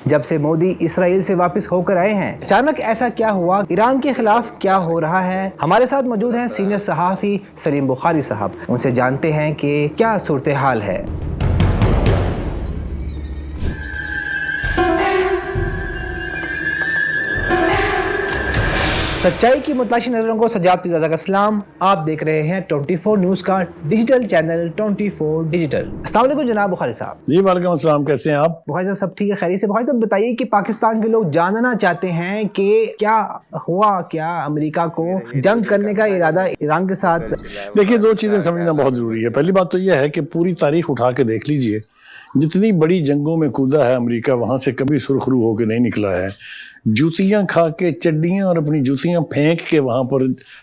جب سے مودی اسرائیل سے واپس ہو کر آئے ہیں، اچانک ایسا کیا ہوا؟ ایران کے خلاف کیا ہو رہا ہے؟ ہمارے ساتھ موجود ہیں سینئر صحافی سلیم بخاری صاحب، ان سے جانتے ہیں کہ کیا صورتحال ہے۔ سچائی کی متلاشی نظروں کو سجاد پیزادہ کا سلام۔ آپ دیکھ رہے ہیں 24 نیوز کا ڈیجیٹل چینل 24 ڈیجیٹل۔ السلام علیکم جناب بخاری صاحب۔ جی وعلیکم السلام، کیسے ہیں آپ؟ بخاری صاحب سب ٹھیک ہے، خیریت سے؟ بخاری صاحب بتائیے کہ پاکستان کے لوگ جاننا چاہتے ہیں کہ کیا ہوا، کیا امریکہ کو جنگ کرنے کا ارادہ ایران کے ساتھ؟ دیکھیے، دو چیزیں سمجھنا بہت ضروری ہے۔ پہلی بات تو یہ ہے کہ پوری تاریخ اٹھا کے دیکھ لیجئے، جتنی بڑی جنگوں میں کودا ہے امریکہ، وہاں سے کبھی سرخرو ہو کے نہیں نکلا ہے۔ جوتیاں کھا کے، چڈیاں اور اپنی جوتیاں پھینک کے وہاں پر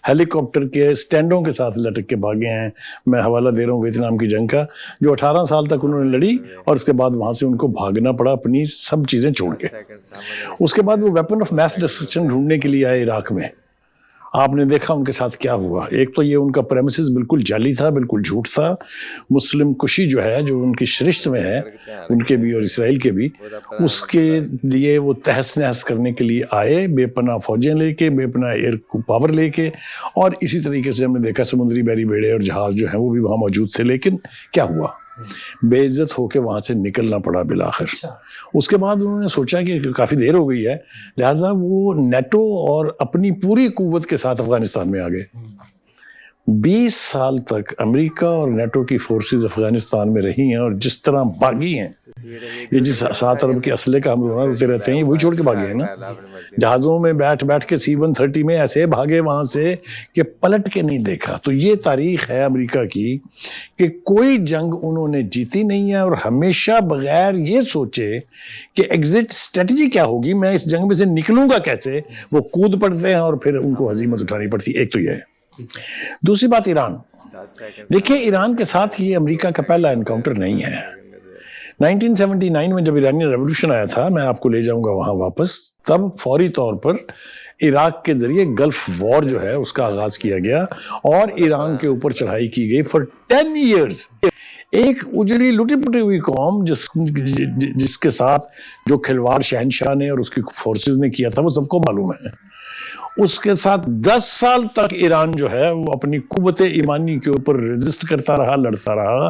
ہیلی کاپٹر کے سٹینڈوں کے ساتھ لٹک کے بھاگے ہیں۔ میں حوالہ دے رہا ہوں ویتنام کی جنگ کا، جو 18 سال تک انہوں نے لڑی اور اس کے بعد وہاں سے ان کو بھاگنا پڑا اپنی سب چیزیں چھوڑ کے۔ اس کے بعد وہ ویپن آف میس ڈسٹرکشن ڈھونڈنے کے لیے آئے عراق میں۔ آپ نے دیکھا ان کے ساتھ کیا ہوا۔ ایک تو یہ ان کا پریمیسز بالکل جعلی تھا، بالکل جھوٹ تھا۔ مسلم کشی جو ہے، جو ان کی شرشت میں ہے، ان کے بھی اور اسرائیل کے بھی، اس کے لیے وہ تہس نہس کرنے کے لیے آئے، بے پناہ فوجیں لے کے، بے پناہ ایئر پاور لے کے، اور اسی طریقے سے ہم نے دیکھا سمندری بحری بیڑے اور جہاز جو ہیں وہ بھی وہاں موجود تھے۔ لیکن کیا ہوا؟ بے عزت ہو کے وہاں سے نکلنا پڑا بالآخر۔ اس کے بعد انہوں نے سوچا کہ کافی دیر ہو گئی ہے، لہٰذا وہ نیٹو اور اپنی پوری قوت کے ساتھ افغانستان میں آ گئے۔ 20 سال تک امریکہ اور نیٹو کی فورسز افغانستان میں رہی ہیں اور جس طرح بھاگی ہیں، یہ جس 7 ارب کے اسلحے کا ہم رونا روتے رہتے ہیں، یہ وہی چھوڑ کے بھاگے ہیں نا۔ جہازوں میں بیٹھ کے C-130 میں ایسے بھاگے وہاں سے کہ پلٹ کے نہیں دیکھا۔ تو یہ تاریخ ہے امریکہ کی کہ کوئی جنگ انہوں نے جیتی نہیں ہے، اور ہمیشہ بغیر یہ سوچے کہ ایگزٹ اسٹریٹجی کیا ہوگی، میں اس جنگ میں سے نکلوں گا کیسے، وہ کود پڑتے ہیں اور پھر ان کو ہزیمت اٹھانی پڑتی ہے۔ ایک تو یہ ہے۔ دوسری بات ایران۔ دیکھیں، ایران کے ساتھ یہ امریکہ کا پہلا انکاؤنٹر نہیں ہے۔ 1979 میں جب ایرانی ریولوشن آیا تھا، میں آپ کو لے جاؤں گا وہاں واپس، تب فوری طور پر عراق کے ذریعے گلف وار جو ہے اس کا آغاز کیا گیا اور ایران کے اوپر چڑھائی کی گئی فار 10 ایئرز۔ ایک اجڑی لٹی پٹی ہوئی قوم جس کے ساتھ جو کھلواڑ شہنشاہ نے اور اس کی فورسز نے کیا تھا وہ سب کو معلوم ہے۔ اس کے ساتھ 10 سال تک ایران جو ہے وہ اپنی قوت ایمانی کے اوپر ریزسٹ کرتا رہا، لڑتا رہا،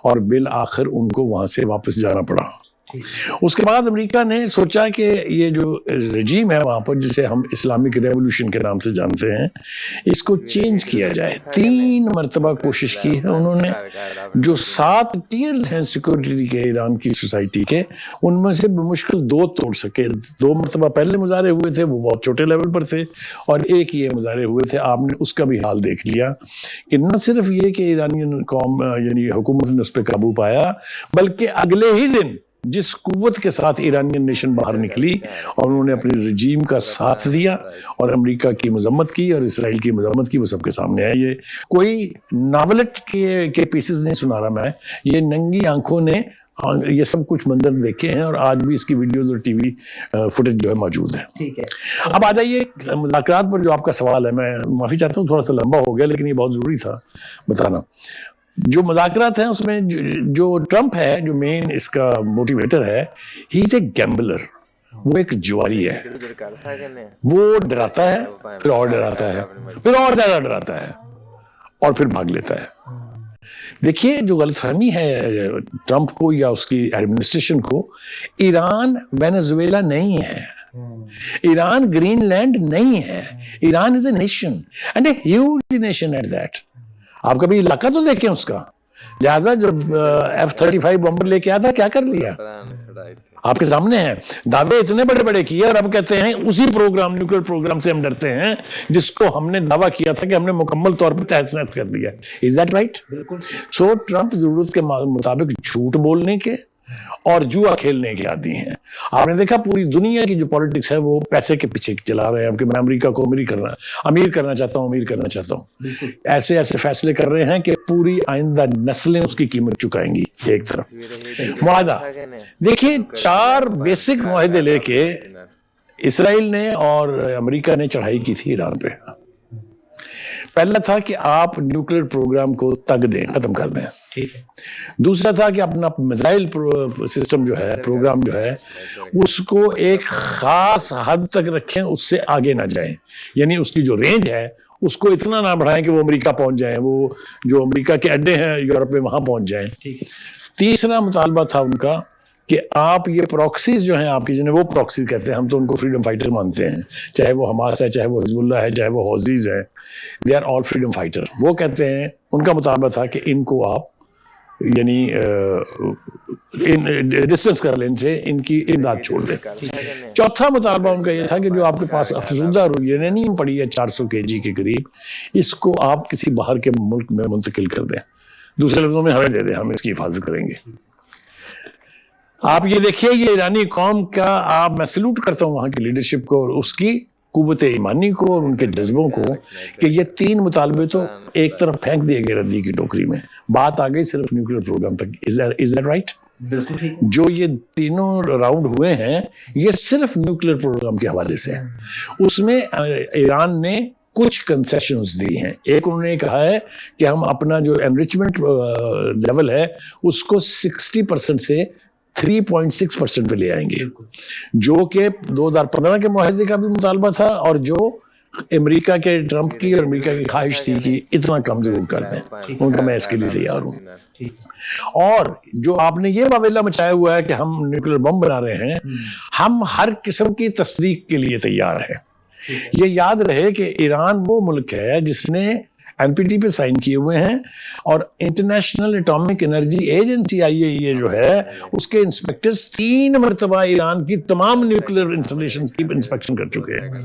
اور بالآخر ان کو وہاں سے واپس جانا پڑا۔ اس کے بعد امریکہ نے سوچا کہ یہ جو رجیم ہے وہاں پر، جسے ہم اسلامک ریولوشن کے نام سے جانتے ہیں، اس کو چینج کیا جائے۔ 3 مرتبہ کوشش کی ہے انہوں نے۔ جو 7 ٹیئرز ہیں سیکورٹی کے ایران کی سوسائٹی کے، ان میں سے بمشکل 2 توڑ سکے۔ 2 مرتبہ پہلے مظاہرے ہوئے تھے، وہ بہت چھوٹے لیول پر تھے، اور ایک یہ مظاہرے ہوئے تھے۔ آپ نے اس کا بھی حال دیکھ لیا کہ نہ صرف یہ کہ ایرانی قوم یعنی حکومت نے اس پہ قابو پایا، بلکہ اگلے ہی دن جس قوت کے ساتھ ایرانین نیشن باہر نکلی اور انہوں نے اپنے رجیم کا ساتھ دیا اور امریکہ کی مذمت کی اور اسرائیل کی مذمت کی، وہ سب کے سامنے ہے۔ یہ کوئی ناولٹ کے پیسز نہیں سنا رہا میں، یہ ننگی آنکھوں نے یہ سب کچھ منظر دیکھے ہیں، اور آج بھی اس کی ویڈیوز اور ٹی وی فوٹیج جو ہے موجود ہے۔ ٹھیک ہے، اب آ جائیے مذاکرات پر جو آپ کا سوال ہے۔ میں معافی چاہتا ہوں، تھوڑا سا لمبا ہو گیا، لیکن یہ بہت ضروری تھا بتانا۔ جو مذاکرات ہیں اس میں جو ٹرمپ ہے، جو مین اس کا موٹیویٹر ہے، ہی از اے گیمبلر۔ وہ ایک جواری ہے، وہ ڈراتا ہے، پھر اور ڈراتا ہے، پھر اور زیادہ ڈراتا ہے، اور پھر بھاگ لیتا ہے۔ دیکھیے، جو غلط فہمی ہے ٹرمپ کو یا اس کی ایڈمنسٹریشن کو، ایران وینزویلا نہیں ہے، ایران گرین لینڈ نہیں ہے، Iran is a nation and a huge nation at that. آپ کبھی علاقہ تو دیکھیں اس کا۔ لہٰذا جب F-35 بمبر لے کے آیا تھا، کیا کر لیا آپ کے سامنے ہے۔ دعوے اتنے بڑے بڑے کیے، اور اب کہتے ہیں اسی پروگرام، نیوکلیر پروگرام سے ہم ڈرتے ہیں جس کو ہم نے دعویٰ کیا تھا کہ ہم نے مکمل طور پر تہس نہس کر دیا۔ Is that right؟ So Trump ضرورت کے مطابق جھوٹ بولنے کے اور جوا کھیلنے کے عادی ہیں۔ آپ نے دیکھا پوری دنیا کی جو پولیٹکس ہے وہ پیسے کے پیچھے چلا رہے ہیں کہ میں امریکہ کو امیر کرنا چاہتا ہوں۔ ایسے فیصلے کر رہے ہیں کہ پوری آئندہ نسلیں اس کی قیمت چکائیں گی۔ ایک طرف معاہدہ دیکھیے، 4 بیسک معاہدے لے کے اسرائیل نے اور امریکہ نے چڑھائی کی تھی ایران پہ۔ پہلا تھا کہ آپ نیوکلیر پروگرام کو تگ دیں، ختم کر دیں۔ دوسرا تھا کہ اپنا میزائل سسٹم جو ہے، پروگرام جو ہے، اس کو ایک خاص حد تک رکھیں، اس سے آگے نہ جائیں، یعنی اس کی جو رینج ہے اس کو اتنا نہ بڑھائیں کہ وہ امریکہ پہنچ جائیں، وہ جو امریکہ کے اڈے ہیں یورپ میں وہاں پہنچ جائیں۔ تیسرا مطالبہ تھا ان کا کہ آپ یہ پروکسیز جو ہیں آپ کی، جنہیں وہ پروکسیز کہتے ہیں، ہم تو ان کو فریڈم فائٹر مانتے ہیں، چاہے وہ حماس ہے، چاہے وہ حزب اللہ ہے، چاہے وہ حوثیز ہے، they are all freedom fighter. وہ کہتے ہیں، ان کا مطالبہ تھا کہ ان کو آپ یعنی ڈسٹنس کر لیں، ان سے ان کی امداد چھوڑ دیں۔ چوتھا مطالبہ ان کا یہ تھا کہ جو آپ کے پاس افزودہ یورینیم پڑی ہے 400 kg کے قریب، اس کو آپ کسی باہر کے ملک میں منتقل کر دیں، دوسرے لفظوں میں ہمیں دے دیں، ہم اس کی حفاظت کریں گے۔ آپ یہ دیکھیے، یہ ایرانی قوم کا میں سلوٹ کرتا ہوں وہاں کی لیڈرشپ کو اور اس کی قوت ایمانی کو اور ان کے جذبوں کو، کہ یہ تین مطالبے تو ایک طرف پھینک دیے گئے ردی کی ٹوکری میں، بات آ گئی صرف نیوکلیر پروگرام تک۔ Is that right? جو یہ تینوں راؤنڈ ہوئے ہیں یہ صرف نیوکلیر پروگرام کے حوالے سے ہے۔ اس میں ایران نے کچھ کنسیشنز دی ہیں۔ ایک انہوں نے کہا ہے کہ ہم اپنا جو انریچمنٹ لیول ہے اس کو 60% سے 3.6% پہ لے آئیں گے، جو کہ 2015 کے معاہدے کا بھی مطالبہ تھا، اور جو امریکہ کے ٹرمپ کی اور امریکہ کی خواہش تھی کہ اتنا کم ضرور کر دیں، ان کا میں اس کے لیے تیار ہوں۔ اور جو آپ نے یہ واویلا مچایا ہوا ہے کہ ہم نیوکلیر بم بنا رہے ہیں، ہم ہر قسم کی تصدیق کے لیے تیار ہیں۔ یہ یاد رہے کہ ایران وہ ملک ہے جس نے NPT پہ سائن کیے ہوئے ہیں، اور international atomic energy agency IAEA جو ہے اس کے انسپیکٹرز 3 مرتبہ ایران کی تمام نیوکلیر انسٹالیشنز کی انسپیکشن کر چکے ہیں،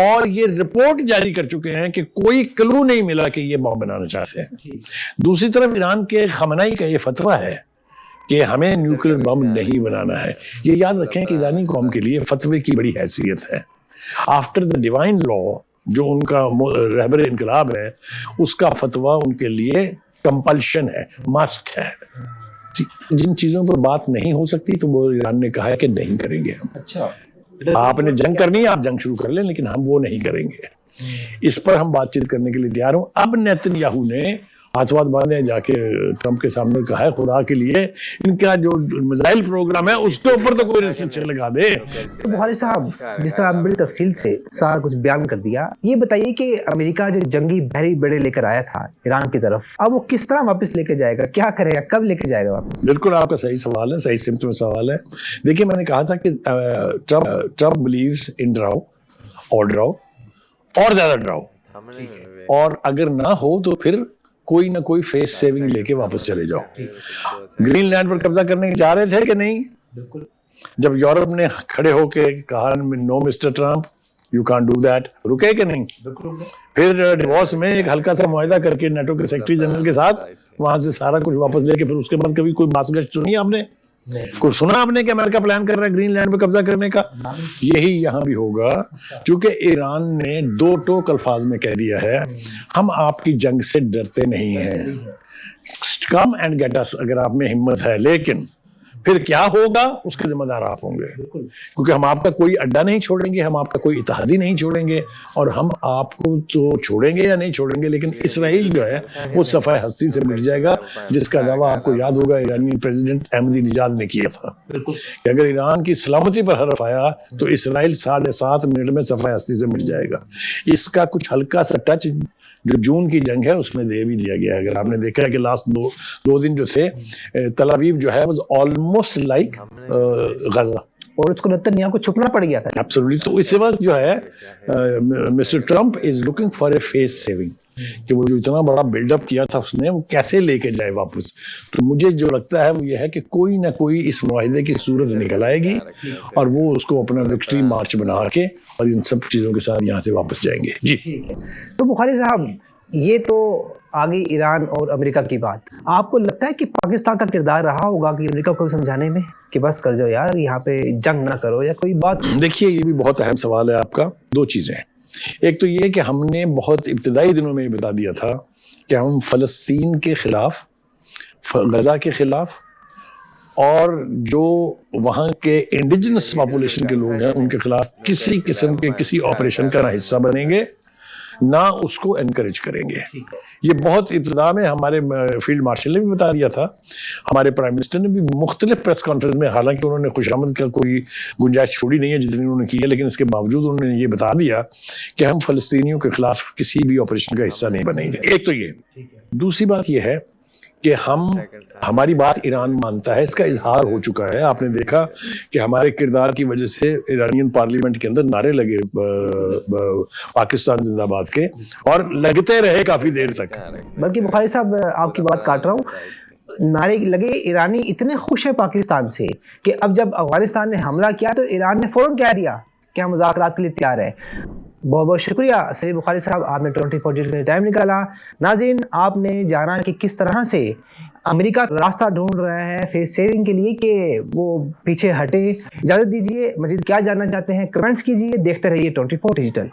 اور یہ رپورٹ جاری کر چکے ہیں کہ کوئی کلو نہیں ملا کہ یہ بم بنانا چاہتے ہیں۔ دوسری طرف ایران کے خامنائی کا یہ فتویٰ ہے کہ ہمیں نیوکلیر بم نہیں بنانا ہے۔ یہ یاد رکھیں کہ ایرانی قوم کے لیے فتوے کی بڑی حیثیت ہے۔ آفٹر دا ڈیوائن لا، جو ان کا رہبر انقلاب ہے، اس کا فتویٰ ان کے لیے کمپلشن ہے، مسٹ ہے۔ جن چیزوں پر بات نہیں ہو سکتی تو وہ ایران نے کہا ہے کہ نہیں کریں گے ہم۔ اچھا، آپ نے جنگ کرنی ہے، آپ جنگ شروع کر لیں، لیکن ہم وہ نہیں کریں گے۔ اس پر ہم بات چیت کرنے کے لیے تیار ہوں۔ اب نیتن یاہو نے ہاتھ باندھے جا کے ٹرمپ کے سامنے کہا ہے خدا کے لیے ان کا جو میزائل پروگرام ہے اس کے اوپر تو کوئی ریسٹرکشن لگا دے۔ بخاری صاحب، جس طرح آپ بڑی تفصیل سے سارا کچھ بیان کر دیا، یہ بتائیے کہ امریکہ جو جنگی بحری بیڑے لے کر آیا تھا ایران کی طرف، اب وہ کس طرح واپس لے کے جائے گا، کیا کرے گا، کب لے کے جائے گا واپس؟ بالکل آپ کا صحیح سوال ہے، صحیح سمت میں سوال ہے۔ دیکھیے، میں نے کہا تھا کہ ٹرمپ بلیوز ان ڈراؤ اور زیادہ ڈراؤ، اور اگر نہ ہو تو پھر کوئی نہ کوئی فیس سیونگ لے کے واپس چلے جاؤ۔ گرین لینڈ پر قبضہ کرنے جا رہے تھے کہ نہیں؟ جب یورپ نے کھڑے ہو کے کہا no Mr Trump you can't do that, رکے کہ نہیں؟ پھر ڈیووس میں ایک ہلکا سا معاہدہ کر کے نیٹو کے سیکرٹری جنرل کے ساتھ وہاں سے سارا کچھ واپس لے کے، پھر اس کے بعد کبھی کوئی ماس گشت سنی آپ نے؟ کوئی سنا آپ نے کہ امریکہ پلان کر رہا ہے گرین لینڈ پہ قبضہ کرنے کا؟ یہی یہاں بھی ہوگا، چونکہ ایران نے 2 ٹوک الفاظ میں کہہ دیا ہے ہم آپ کی جنگ سے ڈرتے نہیں ہیں، کم اینڈ گیٹ اس، اگر آپ میں ہمت ہے، لیکن پھر کیا ہوگا اس کے ذمہ دار آپ ہوں گے، کیونکہ ہم آپ کا کوئی اڈا نہیں چھوڑیں گے، ہم آپ کا کوئی اتحادی نہیں چھوڑیں گے، اور ہم آپ کو تو چھوڑیں گے یا نہیں چھوڑیں گے، لیکن اسرائیل جو ہے وہ صفحہ ہستی سے مٹ جائے گا، جس کا دعویٰ آپ کو یاد ہوگا ایرانی پریزیڈنٹ احمدی نژاد نے کیا تھا کہ اگر ایران کی سلامتی پر حرف آیا تو اسرائیل 7.5 منٹ میں صفحہ ہستی سے مٹ جائے گا۔ اس کا کچھ ہلکا سا ٹچ جو جون کی جنگ ہے اس میں دے بھی دیا گیا ہے۔ اگر آپ نے دیکھا ہے کہ لاسٹ دو دن جو تھے، تل ابیب جو ہے was almost like غزہ، اور اس کو نتن یاہو کو چھپنا پڑ گیا تھا۔ Absolutely۔ تو اس وقت جو ہے mister Trump is looking for a face saving, کہ وہ جو اتنا بڑا بلڈ اپ کیا تھا اس نے، وہ کیسے لے کے جائے واپس۔ تو مجھے جو لگتا ہے وہ یہ ہے کہ کوئی نہ کوئی اس معاہدے کی صورت نکل آئے گی، اور وہ اس کو اپنا وکٹری مارچ بنا کے اور ان سب چیزوں کے ساتھ یہاں سے واپس جائیں گے۔ جی تو بخاری صاحب، یہ تو آگے ایران اور امریکہ کی بات، آپ کو لگتا ہے کہ پاکستان کا کردار رہا ہوگا کہ امریکہ کو سمجھانے میں کہ بس کر جاؤ یار، یہاں پہ جنگ نہ کرو یا کوئی بات؟ دیکھیے، یہ بھی بہت اہم سوال ہے آپ کا۔ 2 چیزیں، ایک تو یہ کہ ہم نے بہت ابتدائی دنوں میں یہ بتا دیا تھا کہ ہم فلسطین کے خلاف، غزہ کے خلاف، اور جو وہاں کے انڈیجنس پاپولیشن کے لوگ ہیں ان کے خلاف کسی قسم کے کسی آپریشن کا نہ حصہ بنیں گے، نہ اس کو انکریج کریں گے. یہ بہت ابتدا میں ہمارے فیلڈ مارشل نے بھی بتا دیا تھا, ہمارے پرائم منسٹر نے بھی مختلف پریس کانفرنس میں, حالانکہ انہوں نے خوشامد کا کوئی گنجائش چھوڑی نہیں ہے جتنی انہوں نے کی ہے, لیکن اس کے باوجود انہوں نے یہ بتا دیا کہ ہم فلسطینیوں کے خلاف کسی بھی آپریشن کا حصہ نہیں بنیں گے. ایک تو یہ. دوسری بات یہ ہے کہ ہماری بات ایران مانتا ہے, اس کا اظہار ہو چکا ہے. آپ نے دیکھا کہ ہمارے کردار کی وجہ سے ایرانین پارلیمنٹ کے اندر نعرے لگے پاکستان زندہ باد کے, اور لگتے رہے کافی دیر تک. بلکہ بخاری صاحب آپ کی بات کاٹ رہا ہوں, نعرے لگے, ایرانی اتنے خوش ہیں پاکستان سے کہ اب جب افغانستان نے حملہ کیا تو ایران نے فوراً کہہ دیا کہ ہم مذاکرات کے لیے تیار ہیں. بہت بہت شکریہ سلیم بخاری صاحب, آپ نے 24 کے لیے ٹائم نکالا. ناظرین, آپ نے جانا کہ کس طرح سے امریکہ راستہ ڈھونڈ رہا ہے فیس سیونگ کے لیے کہ وہ پیچھے ہٹے. اجازت دیجیے, مزید کیا جاننا چاہتے ہیں کمنٹس کیجیے. دیکھتے رہیے 24 ڈیجیٹل.